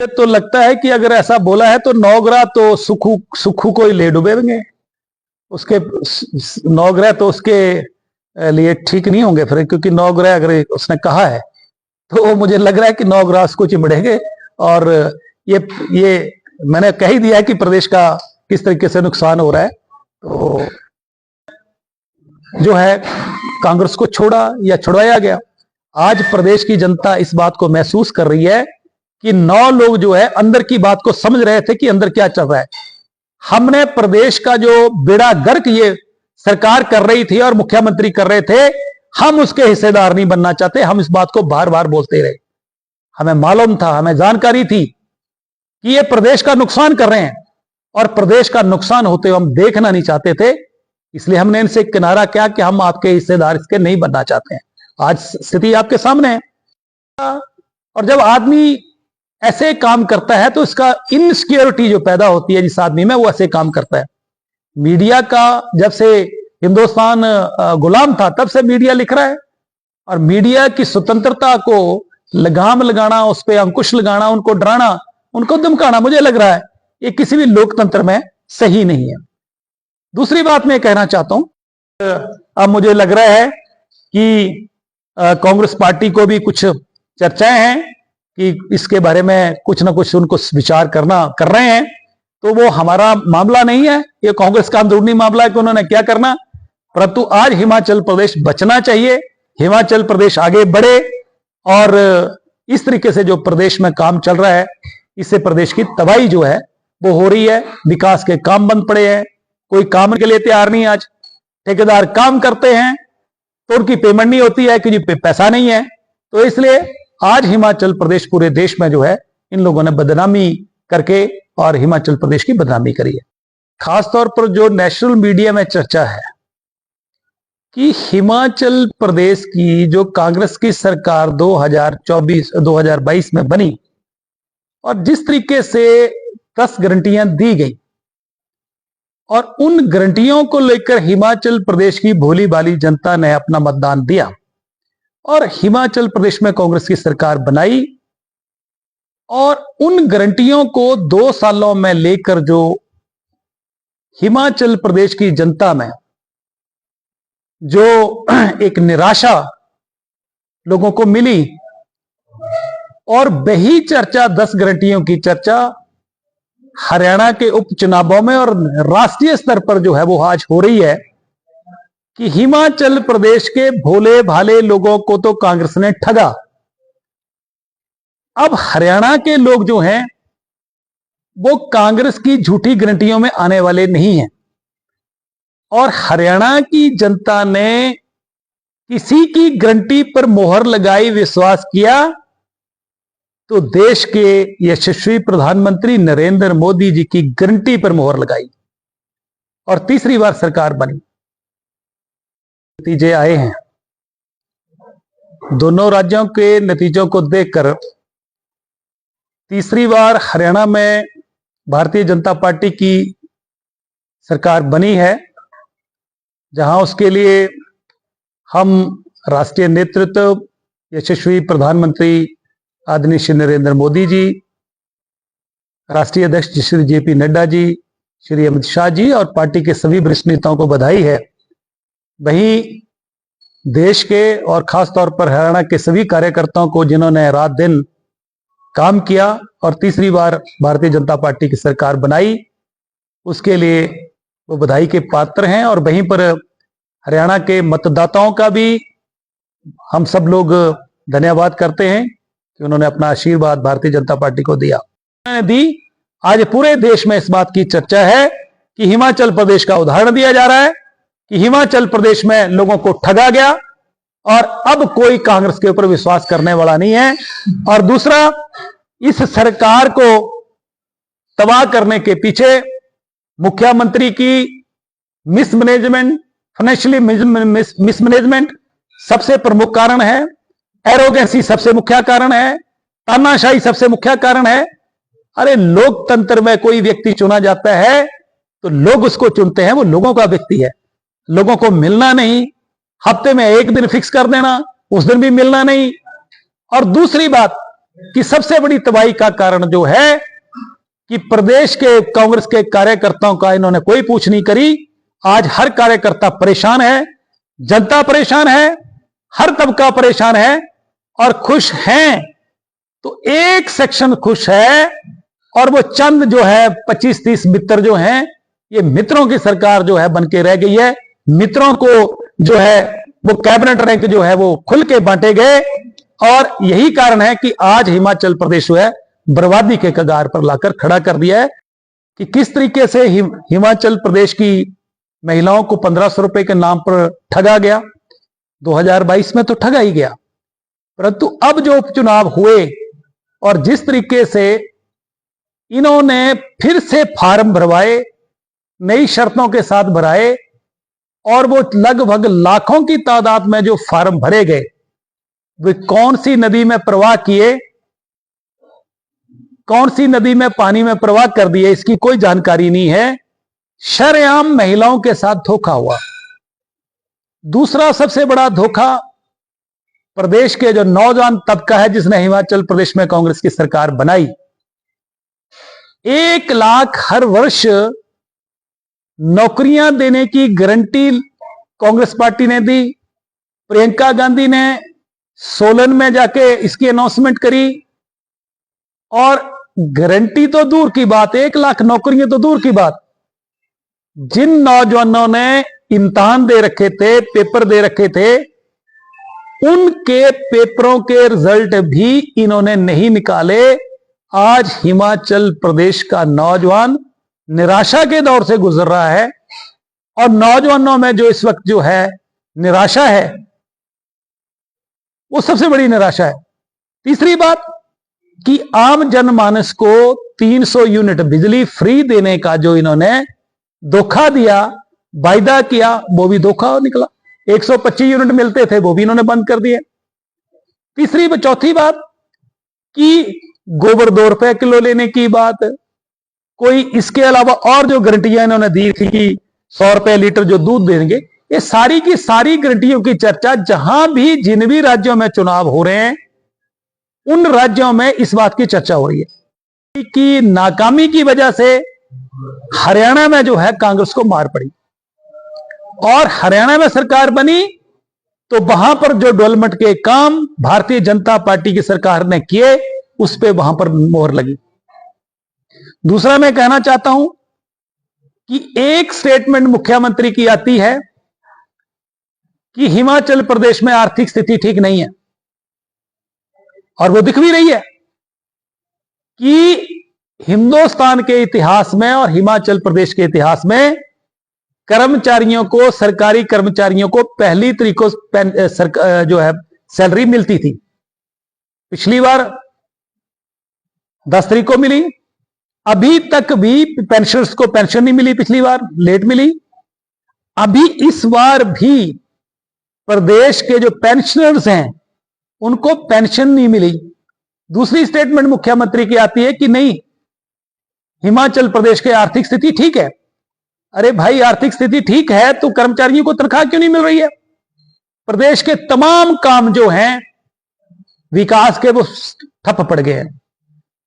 तो लगता है कि अगर ऐसा बोला है तो 9 ग्रह तो सुखू को ही ले डूबेंगे, उसके 9 ग्रह तो उसके लिए ठीक नहीं होंगे फिर, क्योंकि 9 ग्रह अगर उसने कहा है तो मुझे लग रहा है कि 9 ग्रह उसको चिमड़ेंगे। और ये मैंने कह ही दिया है कि प्रदेश का किस तरीके से नुकसान हो रहा है। तो जो है कांग्रेस को छोड़ा या छुड़वाया गया। आज प्रदेश की जनता इस बात को महसूस कर रही है कि 9 लोग जो है अंदर की बात को समझ रहे थे कि अंदर क्या चल रहा है। हमने प्रदेश का जो बेड़ा गर्क ये सरकार कर रही थी और मुख्यमंत्री कर रहे थे, हम उसके हिस्सेदार नहीं बनना चाहते। हम इस बात को बार बार बोलते रहे। हमें मालूम था, हमें जानकारी थी कि ये प्रदेश का नुकसान कर रहे हैं और प्रदेश का नुकसान होते हुए हम देखना नहीं चाहते थे। इसलिए हमने इनसे किनारा किया कि हम आपके हिस्सेदार इसके नहीं बनना चाहते हैं। आज स्थिति आपके सामने है। और जब आदमी ऐसे काम करता है तो इसका इनसिक्योरिटी जो पैदा होती है जिस आदमी में, वो ऐसे काम करता है। मीडिया का जब से हिंदुस्तान गुलाम था तब से मीडिया लिख रहा है, और मीडिया की स्वतंत्रता को लगाम लगाना, उस पर अंकुश लगाना, उनको डराना, उनको धमकाना, मुझे लग रहा है ये किसी भी लोकतंत्र में सही नहीं है। दूसरी बात मैं कहना चाहता हूं, अब मुझे लग रहा है कि कांग्रेस पार्टी को भी कुछ चर्चाएं हैं कि इसके बारे में कुछ ना कुछ उनको विचार कर रहे हैं। तो वो हमारा मामला नहीं है, ये कांग्रेस का अंदरूनी मामला है कि उन्होंने क्या करना। परंतु आज हिमाचल प्रदेश बचना चाहिए, हिमाचल प्रदेश आगे बढ़े। और इस तरीके से जो प्रदेश में काम चल रहा है, इससे प्रदेश की तबाही जो है वो हो रही है। विकास के काम बंद पड़े हैं, कोई काम के लिए तैयार नहीं। आज ठेकेदार काम करते हैं तो उनकी पेमेंट नहीं होती है क्योंकि पैसा नहीं है। तो इसलिए आज हिमाचल प्रदेश पूरे देश में जो है इन लोगों ने बदनामी करके और हिमाचल प्रदेश की बदनामी करी है। खासतौर पर जो नेशनल मीडिया में चर्चा है कि हिमाचल प्रदेश की जो कांग्रेस की सरकार 2022 में बनी और जिस तरीके से 10 गारंटियां दी गई और उन गारंटियों को लेकर हिमाचल प्रदेश की भोली भाली जनता ने अपना मतदान दिया और हिमाचल प्रदेश में कांग्रेस की सरकार बनाई, और उन गारंटियों को 2 सालों में लेकर जो हिमाचल प्रदेश की जनता में जो एक निराशा लोगों को मिली, और वही चर्चा 10 गारंटियों की चर्चा हरियाणा के उपचुनावों में और राष्ट्रीय स्तर पर जो है वो आज हो रही है कि हिमाचल प्रदेश के भोले भाले लोगों को तो कांग्रेस ने ठगा। अब हरियाणा के लोग जो हैं वो कांग्रेस की झूठी गारंटियों में आने वाले नहीं हैं, और हरियाणा की जनता ने किसी की गारंटी पर मोहर लगाई, विश्वास किया तो देश के यशस्वी प्रधानमंत्री नरेंद्र मोदी जी की गारंटी पर मोहर लगाई और तीसरी बार सरकार बनी। नतीजे आए हैं, दोनों राज्यों के नतीजों को देखकर तीसरी बार हरियाणा में भारतीय जनता पार्टी की सरकार बनी है, जहां उसके लिए हम राष्ट्रीय नेतृत्व, यशस्वी प्रधानमंत्री आदरणीय श्री नरेंद्र मोदी जी, राष्ट्रीय अध्यक्ष श्री जेपी नड्डा जी, श्री अमित शाह जी और पार्टी के सभी वरिष्ठ नेताओं को बधाई है। वहीं देश के और खासतौर पर हरियाणा के सभी कार्यकर्ताओं को जिन्होंने रात दिन काम किया और तीसरी बार भारतीय जनता पार्टी की सरकार बनाई, उसके लिए वो बधाई के पात्र हैं। और वहीं पर हरियाणा के मतदाताओं का भी हम सब लोग धन्यवाद करते हैं कि उन्होंने अपना आशीर्वाद भारतीय जनता पार्टी को दिया दी। आज पूरे देश में इस बात की चर्चा है कि हिमाचल प्रदेश का उदाहरण दिया जा रहा है कि हिमाचल प्रदेश में लोगों को ठगा गया और अब कोई कांग्रेस के ऊपर विश्वास करने वाला नहीं है। और दूसरा, इस सरकार को तबाह करने के पीछे मुख्यमंत्री की मिसमैनेजमेंट, फाइनेंशियली मिसमैनेजमेंट सबसे प्रमुख कारण है, एरोगेंसी सबसे मुख्य कारण है, तानाशाही सबसे मुख्य कारण है। अरे लोकतंत्र में कोई व्यक्ति चुना जाता है तो लोग उसको चुनते हैं, वो लोगों का व्यक्ति है, लोगों को मिलना नहीं, हफ्ते में एक दिन फिक्स कर देना, उस दिन भी मिलना नहीं। और दूसरी बात, कि सबसे बड़ी तबाही का कारण जो है कि प्रदेश के कांग्रेस के कार्यकर्ताओं का इन्होंने कोई पूछ नहीं करी। आज हर कार्यकर्ता परेशान है, जनता परेशान है, हर तबका परेशान है और खुश हैं तो एक सेक्शन खुश है और वो चंद जो है 25-30 मित्र जो हैं, ये मित्रों की सरकार जो है बनके रह गई है। मित्रों को जो है वो कैबिनेट रैंक जो है वो खुल के बांटे गए और यही कारण है कि आज हिमाचल प्रदेश जो है बर्बादी के कगार पर लाकर खड़ा कर दिया है। कि किस तरीके से हिमाचल प्रदेश की महिलाओं को 1500 रुपए के नाम पर ठगा गया। 2022 में तो ठगा ही गया, परंतु अब जो उपचुनाव हुए और जिस तरीके से इन्होंने फिर से फार्म भरवाए, नई शर्तों के साथ भराए और वो लगभग लाखों की तादाद में जो फार्म भरे गए वे कौन सी नदी में प्रवाह किए, कौन सी नदी में पानी में प्रवाह कर दिए, इसकी कोई जानकारी नहीं है। शरेआम महिलाओं के साथ धोखा हुआ। दूसरा सबसे बड़ा धोखा प्रदेश के जो नौजवान तबका है जिसने हिमाचल प्रदेश में कांग्रेस की सरकार बनाई। 1 लाख हर वर्ष नौकरियां देने की गारंटी कांग्रेस पार्टी ने दी। प्रियंका गांधी ने सोलन में जाके इसकी अनाउंसमेंट करी और गारंटी तो दूर की बात, 1 लाख नौकरियां तो दूर की बात, जिन नौजवानों ने इम्तिहान दे रखे थे, पेपर दे रखे थे, उनके पेपरों के रिजल्ट भी इन्होंने नहीं निकाले। आज हिमाचल प्रदेश का नौजवान निराशा के दौर से गुजर रहा है और नौजवानों में जो इस वक्त जो है निराशा है वो सबसे बड़ी निराशा है। तीसरी बात कि आम जनमानस को 300 यूनिट बिजली फ्री देने का जो इन्होंने धोखा दिया, वायदा किया, वो भी धोखा निकला। 125 यूनिट मिलते थे वो भी इन्होंने बंद कर दिए। चौथी बात कि गोबर 2 रुपए किलो लेने की बात, कोई इसके अलावा और जो गारंटियां इन्होंने दी थी कि 100 रुपए लीटर जो दूध देंगे, ये सारी की सारी गारंटियों की चर्चा जहां भी जिन भी राज्यों में चुनाव हो रहे हैं उन राज्यों में इस बात की चर्चा हो रही है कि नाकामी की वजह से हरियाणा में जो है कांग्रेस को मार पड़ी और हरियाणा में सरकार बनी तो वहां पर जो डेवलपमेंट के काम भारतीय जनता पार्टी की सरकार ने किए उस पे वहां पर मोहर लगी। दूसरा मैं कहना चाहता हूं कि एक स्टेटमेंट मुख्यमंत्री की आती है कि हिमाचल प्रदेश में आर्थिक स्थिति ठीक नहीं है और वो दिख भी रही है कि हिंदुस्तान के इतिहास में और हिमाचल प्रदेश के इतिहास में कर्मचारियों को, सरकारी कर्मचारियों को पहली तारीख को जो है सैलरी मिलती थी। पिछली बार 10 तारीख को मिली, अभी तक भी पेंशनर्स को पेंशन नहीं मिली, पिछली बार लेट मिली। अभी इस बार भी प्रदेश के जो पेंशनर्स हैं उनको पेंशन नहीं मिली। दूसरी स्टेटमेंट मुख्यमंत्री की आती है कि नहीं, हिमाचल प्रदेश की आर्थिक स्थिति ठीक है। अरे भाई, आर्थिक स्थिति ठीक है तो कर्मचारियों को तनख्वाह क्यों नहीं मिल रही है? प्रदेश के तमाम काम जो हैं विकास के वो ठप पड़ गए हैं।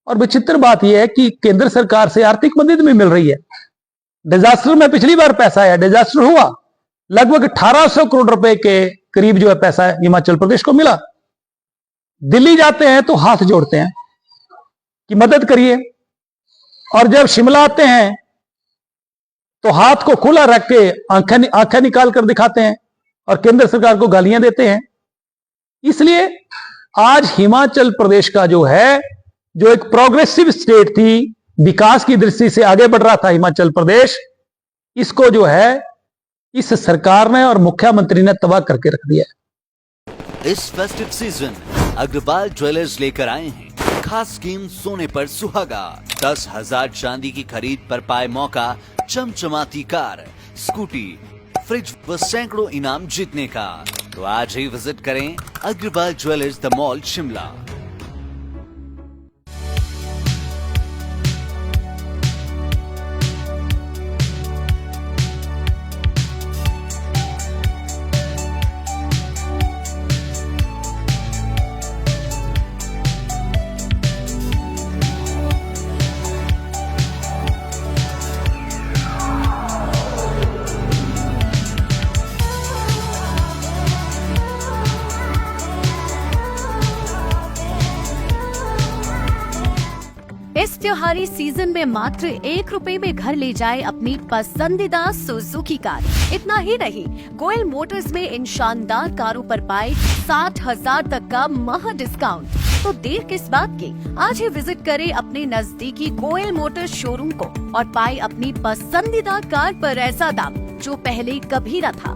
और विचित्र बात यह है कि केंद्र सरकार से आर्थिक मदद भी मिल रही है। डिजास्टर में पिछली बार पैसा आया, डिजास्टर हुआ, लगभग 1800 करोड़ रुपए के करीब जो है पैसा हिमाचल प्रदेश को मिला। दिल्ली जाते हैं तो हाथ जोड़ते हैं कि मदद करिए, और जब शिमला आते हैं तो हाथ को खुला रख के आंखें निकाल कर दिखाते हैं और केंद्र सरकार को गालियां देते हैं। इसलिए आज हिमाचल प्रदेश का जो है, जो एक प्रोग्रेसिव स्टेट थी, विकास की दृष्टि से आगे बढ़ रहा था हिमाचल प्रदेश, इसको जो है इस सरकार ने और मुख्यमंत्री ने तबाह करके रख दिया है। इस फेस्टिव सीजन अग्रवाल ज्वेलर्स लेकर आए हैं खास स्कीम, सोने पर सुहागा। 10,000 चांदी की खरीद पर पाए मौका चमचमाती कार, स्कूटी, फ्रिज व सैकड़ों इनाम जीतने का। तो आज ही विजिट करें Agarwal jewellers the mall Shimla. त्योहारी सीजन में मात्र 1 रुपए में घर ले जाए अपनी पसंदीदा सुजुकी कार। इतना ही नहीं, गोयल मोटर्स में इन शानदार कारों पर पाए 60,000 तक का महा डिस्काउंट। तो देर किस बात की, आज ही विजिट करें अपने नजदीकी गोयल मोटर्स शोरूम को और पाए अपनी पसंदीदा कार पर ऐसा दाम जो पहले कभी न था।